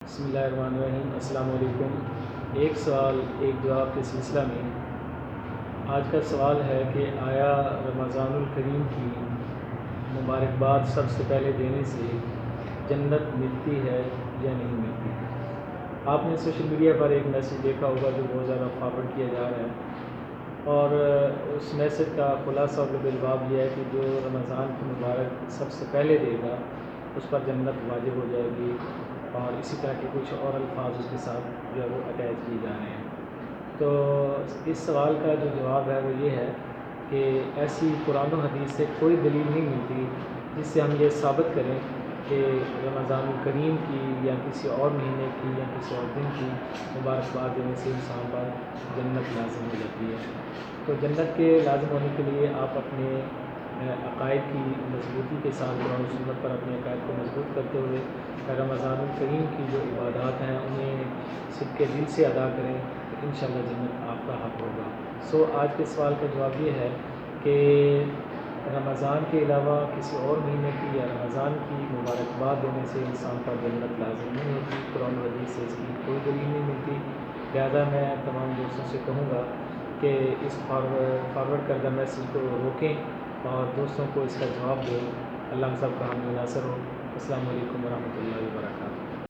بسم اللہ الرحمن الرحیم۔ السلام علیکم۔ ایک سوال ایک جواب کے سلسلہ میں آج کا سوال ہے کہ آیا رمضان الکریم کی مبارکباد سب سے پہلے دینے سے جنت ملتی ہے یا نہیں ملتی؟ آپ نے سوشل میڈیا پر ایک میسیج دیکھا ہوگا جو بہت زیادہ فارورڈ کیا جا رہا ہے، اور اس میسیج کا خلاصہ اور بالباب یہ ہے کہ جو رمضان کی مبارک سب سے پہلے دے گا اس پر جنت واجب ہو جائے گی، اور اسی طرح کے کچھ اور الفاظ اس کے ساتھ جو ہے وہ اٹیچ کیے جا رہے ہیں۔ تو اس سوال کا جو جواب ہے وہ یہ ہے کہ ایسی قرآن و حدیث سے کوئی دلیل نہیں ملتی جس سے ہم یہ ثابت کریں کہ رمضان الکریم کی یا کسی اور مہینے کی یا کسی اور دن کی مبارکباد دینے سے انسان پر جنت لازم ہو جاتی ہے۔ تو جنت کے لازم ہونے کے لیے آپ اپنے عقائد کی مضبوطی کے ساتھ قرآن و سنت پر اپنے عقائد کو مضبوط کرتے ہوئے رمضان الکریم کی جو عبادات ہیں انہیں صدق کے دل سے ادا کریں تو انشاءاللہ جنت آپ کا حق ہوگا۔ آج کے سوال کا جواب یہ ہے کہ رمضان کے علاوہ کسی اور مہینے کی یا رمضان کی مبارکباد دینے سے انسان پر جنت لازم نہیں ہوتی، قرآن و حدیث سے اس کی کوئی دلیل نہیں ملتی۔ لہذا میں تمام دوستوں سے کہوں گا کہ اس فارورڈ کردہ میسیج کو روکیں اور دوستوں کو اس کا جواب دیں۔ اللہ ہم سب کا حامی ناصر ہو۔ السلام علیکم ورحمۃ اللہ وبرکاتہ۔